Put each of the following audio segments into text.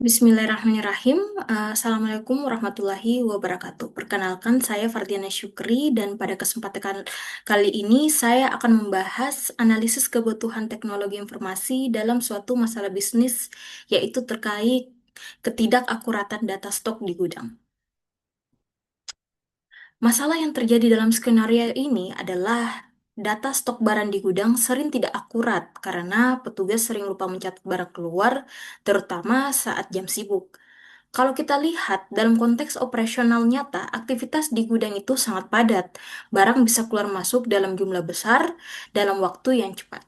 Bismillahirrahmanirrahim. Assalamualaikum warahmatullahi wabarakatuh. Perkenalkan, saya Fardiana Syukri dan pada kesempatan kali ini saya akan membahas analisis kebutuhan teknologi informasi dalam suatu masalah bisnis, yaitu terkait ketidakakuratan data stok di gudang. Masalah yang terjadi dalam skenario ini adalah data stok barang di gudang sering tidak akurat karena petugas sering lupa mencatat barang keluar, terutama saat jam sibuk. Kalau kita lihat dalam konteks operasional nyata, aktivitas di gudang itu sangat padat. Barang bisa keluar masuk dalam jumlah besar dalam waktu yang cepat.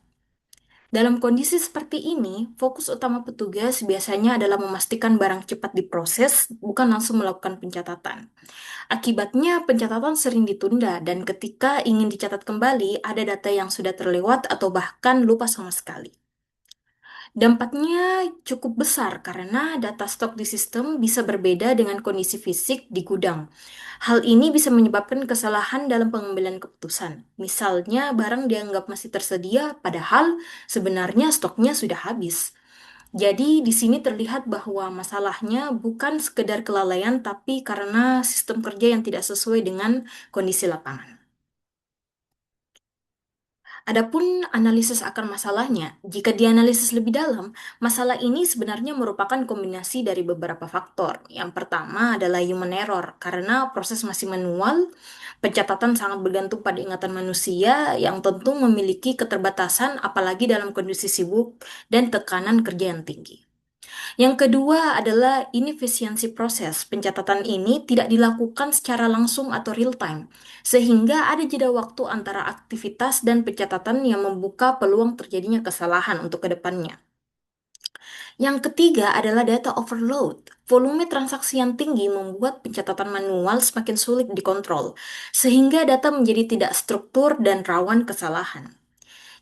Dalam kondisi seperti ini, fokus utama petugas biasanya adalah memastikan barang cepat diproses, bukan langsung melakukan pencatatan. Akibatnya, pencatatan sering ditunda, dan ketika ingin dicatat kembali, ada data yang sudah terlewat atau bahkan lupa sama sekali. Dampaknya cukup besar karena data stok di sistem bisa berbeda dengan kondisi fisik di gudang. Hal ini bisa menyebabkan kesalahan dalam pengambilan keputusan. Misalnya, barang dianggap masih tersedia, padahal sebenarnya stoknya sudah habis. Jadi, di sini terlihat bahwa masalahnya bukan sekedar kelalaian, tapi karena sistem kerja yang tidak sesuai dengan kondisi lapangan. Adapun analisis akan masalahnya, jika dianalisis lebih dalam, masalah ini sebenarnya merupakan kombinasi dari beberapa faktor. Yang pertama adalah human error, karena proses masih manual, pencatatan sangat bergantung pada ingatan manusia yang tentu memiliki keterbatasan apalagi dalam kondisi sibuk dan tekanan kerja yang tinggi. Yang kedua adalah inefisiensi proses. Pencatatan ini tidak dilakukan secara langsung atau real time, sehingga ada jeda waktu antara aktivitas dan pencatatan yang membuka peluang terjadinya kesalahan untuk kedepannya. Yang ketiga adalah data overload. Volume transaksi yang tinggi membuat pencatatan manual semakin sulit dikontrol, sehingga data menjadi tidak struktur dan rawan kesalahan.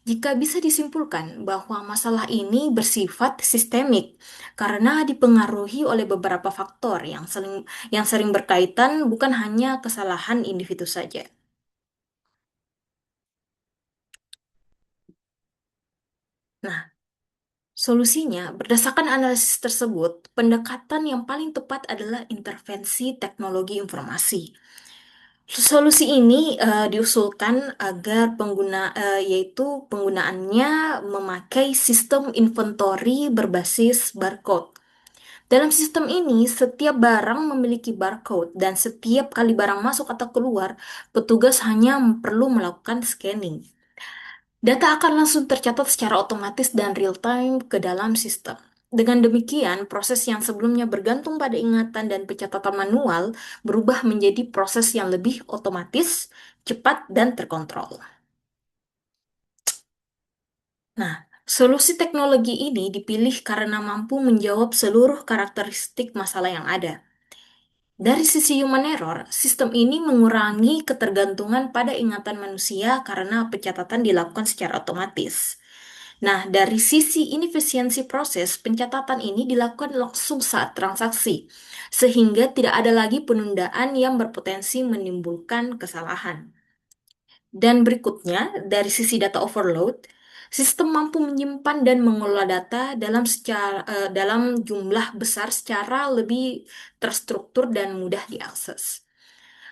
Jika bisa disimpulkan bahwa masalah ini bersifat sistemik karena dipengaruhi oleh beberapa faktor yang sering berkaitan, bukan hanya kesalahan individu saja. Nah, solusinya berdasarkan analisis tersebut, pendekatan yang paling tepat adalah intervensi teknologi informasi. Solusi ini diusulkan agar yaitu penggunaannya memakai sistem inventory berbasis barcode. Dalam sistem ini, setiap barang memiliki barcode dan setiap kali barang masuk atau keluar, petugas hanya perlu melakukan scanning. Data akan langsung tercatat secara otomatis dan real-time ke dalam sistem. Dengan demikian, proses yang sebelumnya bergantung pada ingatan dan pencatatan manual berubah menjadi proses yang lebih otomatis, cepat, dan terkontrol. Nah, solusi teknologi ini dipilih karena mampu menjawab seluruh karakteristik masalah yang ada. Dari sisi human error, sistem ini mengurangi ketergantungan pada ingatan manusia karena pencatatan dilakukan secara otomatis. Nah, dari sisi inefisiensi proses, pencatatan ini dilakukan langsung saat transaksi, sehingga tidak ada lagi penundaan yang berpotensi menimbulkan kesalahan. Dan berikutnya, dari sisi data overload, sistem mampu menyimpan dan mengelola data dalam jumlah besar secara lebih terstruktur dan mudah diakses.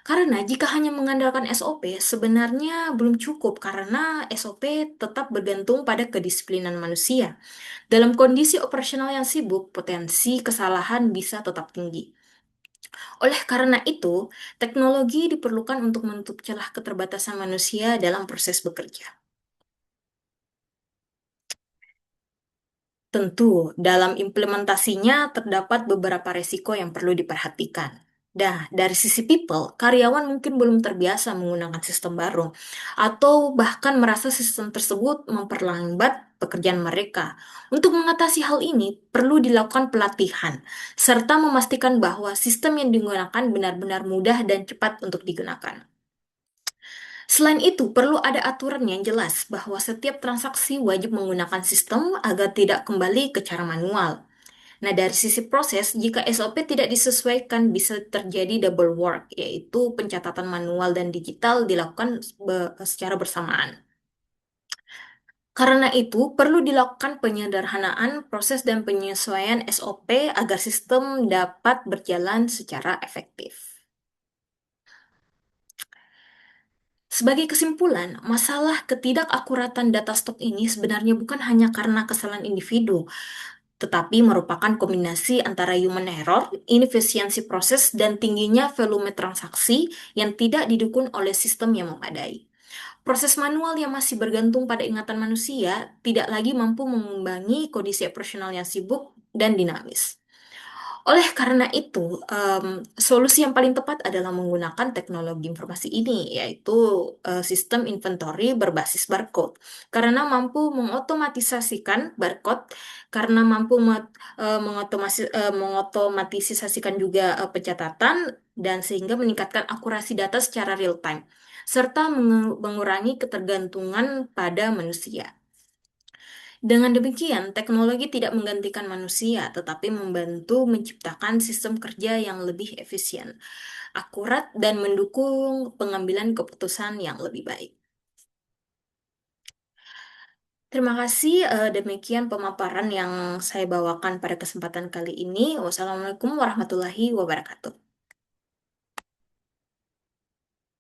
Karena jika hanya mengandalkan SOP, sebenarnya belum cukup karena SOP tetap bergantung pada kedisiplinan manusia. Dalam kondisi operasional yang sibuk, potensi kesalahan bisa tetap tinggi. Oleh karena itu, teknologi diperlukan untuk menutup celah keterbatasan manusia dalam proses bekerja. Tentu, dalam implementasinya terdapat beberapa resiko yang perlu diperhatikan. Dari sisi people, karyawan mungkin belum terbiasa menggunakan sistem baru, atau bahkan merasa sistem tersebut memperlambat pekerjaan mereka. Untuk mengatasi hal ini, perlu dilakukan pelatihan, serta memastikan bahwa sistem yang digunakan benar-benar mudah dan cepat untuk digunakan. Selain itu, perlu ada aturan yang jelas bahwa setiap transaksi wajib menggunakan sistem agar tidak kembali ke cara manual. Nah, dari sisi proses, jika SOP tidak disesuaikan, bisa terjadi double work, yaitu pencatatan manual dan digital dilakukan secara bersamaan. Karena itu, perlu dilakukan penyederhanaan proses dan penyesuaian SOP agar sistem dapat berjalan secara efektif. Sebagai kesimpulan, masalah ketidakakuratan data stok ini sebenarnya bukan hanya karena kesalahan individu, tetapi merupakan kombinasi antara human error, inefisiensi proses, dan tingginya volume transaksi yang tidak didukung oleh sistem yang memadai. Proses manual yang masih bergantung pada ingatan manusia tidak lagi mampu mengimbangi kondisi operasional yang sibuk dan dinamis. Oleh karena itu, solusi yang paling tepat adalah menggunakan teknologi informasi ini, yaitu sistem inventory berbasis barcode, karena mampu mengotomatisasikan barcode, karena mampu mengotomatisasikan juga pencatatan, dan sehingga meningkatkan akurasi data secara real time, serta mengurangi ketergantungan pada manusia. Dengan demikian, teknologi tidak menggantikan manusia, tetapi membantu menciptakan sistem kerja yang lebih efisien, akurat, dan mendukung pengambilan keputusan yang lebih baik. Terima kasih. Demikian pemaparan yang saya bawakan pada kesempatan kali ini. Wassalamualaikum warahmatullahi wabarakatuh.